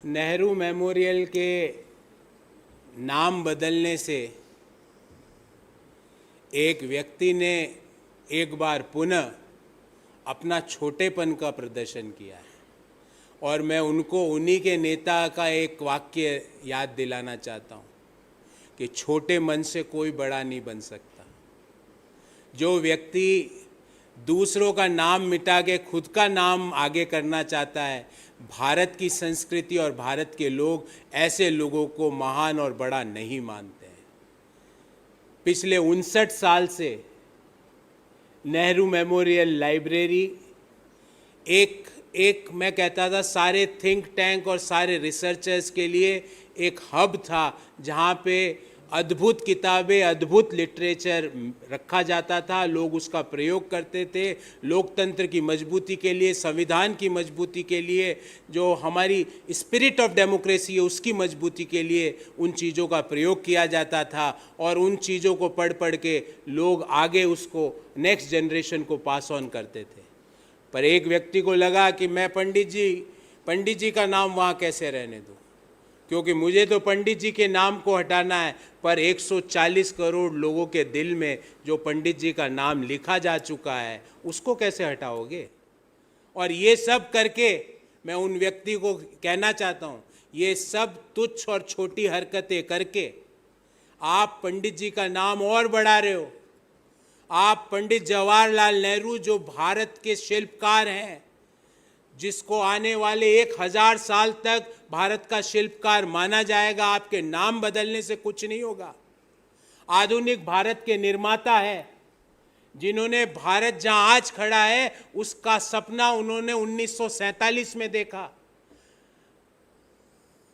Nehru memorial के नाम बदलने से एक व्यक्ति ने एक बार पुनः अपना छोटेपन का प्रदर्शन किया है और मैं उनको उन्हीं के नेता का एक वाक्य याद दिलाना चाहता हूँ कि छोटे मन से कोई बड़ा नहीं बन सकता। जो व्यक्ति दूसरों का नाम मिटा के खुद का नाम आगे करना चाहता है, भारत की संस्कृति और भारत के लोग ऐसे लोगों को महान और बड़ा नहीं मानते हैं। पिछले 59 साल से नेहरू मेमोरियल लाइब्रेरी एक मैं कहता था सारे थिंक टैंक और सारे रिसर्चर्स के लिए एक हब था, जहाँ पे अद्भुत किताबें, अद्भुत लिटरेचर रखा जाता था। लोग उसका प्रयोग करते थे लोकतंत्र की मजबूती के लिए, संविधान की मजबूती के लिए, जो हमारी स्पिरिट ऑफ डेमोक्रेसी है उसकी मजबूती के लिए उन चीज़ों का प्रयोग किया जाता था और उन चीज़ों को पढ़ पढ़ के लोग आगे उसको नेक्स्ट जनरेशन को पास ऑन करते थे। पर एक व्यक्ति को लगा कि मैं पंडित जी का नाम वहाँ कैसे रहने दूँ, क्योंकि मुझे तो पंडित जी के नाम को हटाना है, पर 140 करोड़ लोगों के दिल में जो पंडित जी का नाम लिखा जा चुका है उसको कैसे हटाओगे। और ये सब करके मैं उन व्यक्ति को कहना चाहता हूँ, ये सब तुच्छ और छोटी हरकतें करके आप पंडित जी का नाम और बढ़ा रहे हो। आप पंडित जवाहरलाल नेहरू जो भारत के शिल्पकार हैं, जिसको आने वाले 1000 साल तक भारत का शिल्पकार माना जाएगा, आपके नाम बदलने से कुछ नहीं होगा। आधुनिक भारत के निर्माता है, जिन्होंने भारत जहां आज खड़ा है उसका सपना उन्होंने 1947 में देखा।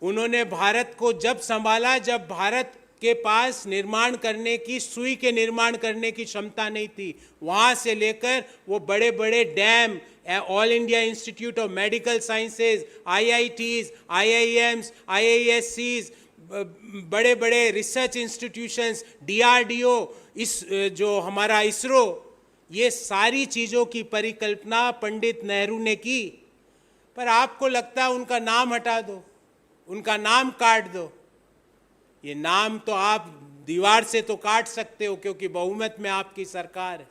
उन्होंने भारत को जब संभाला जब भारत के पास निर्माण करने की, सुई के निर्माण करने की क्षमता नहीं थी। वहाँ से लेकर वो बड़े बड़े dam, all India institute of medical sciences, IITs, IIMs, IISCs, बड़े बड़े रिसर्च इंस्टीट्यूशंस, DRDO, इस जो हमारा इसरो, ये सारी चीज़ों की परिकल्पना पंडित नेहरू ने की। पर आपको लगता है उनका नाम हटा दो, उनका नाम काट दो। ये नाम तो आप दीवार से तो काट सकते हो, क्योंकि बहुमत में आपकी सरकार है।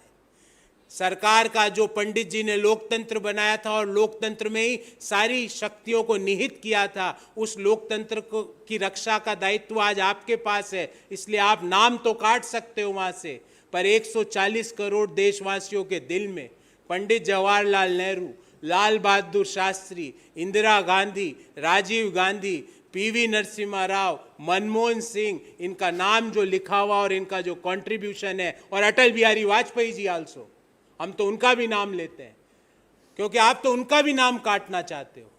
सरकार का जो पंडित जी ने लोकतंत्र बनाया था और लोकतंत्र में ही सारी शक्तियों को निहित किया था, उस लोकतंत्र को की रक्षा का दायित्व आज आपके पास है। इसलिए आप नाम तो काट सकते हो वहाँ से, पर 140 करोड़ देशवासियों के दिल में पंडित जवाहरलाल नेहरू, लाल बहादुर शास्त्री, इंदिरा गांधी, राजीव गांधी, PV नरसिम्हा राव, मनमोहन सिंह, इनका नाम जो लिखा हुआ और इनका जो कंट्रीब्यूशन है, और अटल बिहारी वाजपेयी जी आल्सो, हम तो उनका भी नाम लेते हैं, क्योंकि आप तो उनका भी नाम काटना चाहते हो।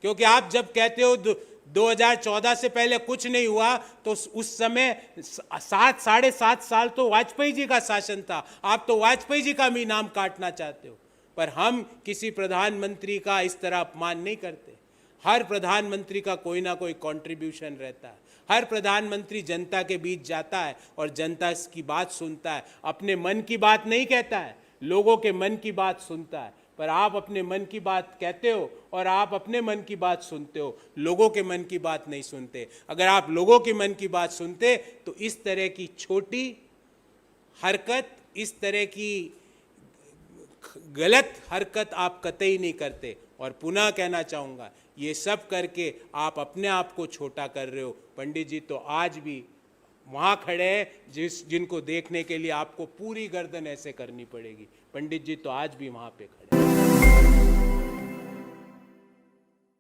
क्योंकि आप जब कहते हो 2014 से पहले कुछ नहीं हुआ, तो उस समय 7.5 साल तो वाजपेयी जी का शासन था। आप तो वाजपेयी जी का भी नाम काटना चाहते हो। पर हम किसी प्रधानमंत्री का इस तरह अपमान नहीं करते। हर प्रधानमंत्री का कोई ना कोई कंट्रीब्यूशन रहता है। हर प्रधानमंत्री जनता के बीच जाता है और जनता की बात सुनता है। अपने मन की बात नहीं कहता है, लोगों के मन की बात सुनता है। पर आप अपने मन की बात कहते हो और आप अपने मन की बात सुनते हो, लोगों के मन की बात नहीं सुनते। अगर आप लोगों के मन की बात सुनते तो इस तरह की छोटी हरकत, इस तरह की गलत हरकत आप कतई नहीं करते। और पुनः कहना चाहूँगा, ये सब करके आप अपने आप को छोटा कर रहे हो। पंडित जी तो आज भी वहाँ खड़े हैं जिनको देखने के लिए आपको पूरी गर्दन ऐसे करनी पड़ेगी। पंडित जी तो आज भी वहाँ पे खड़े हैं।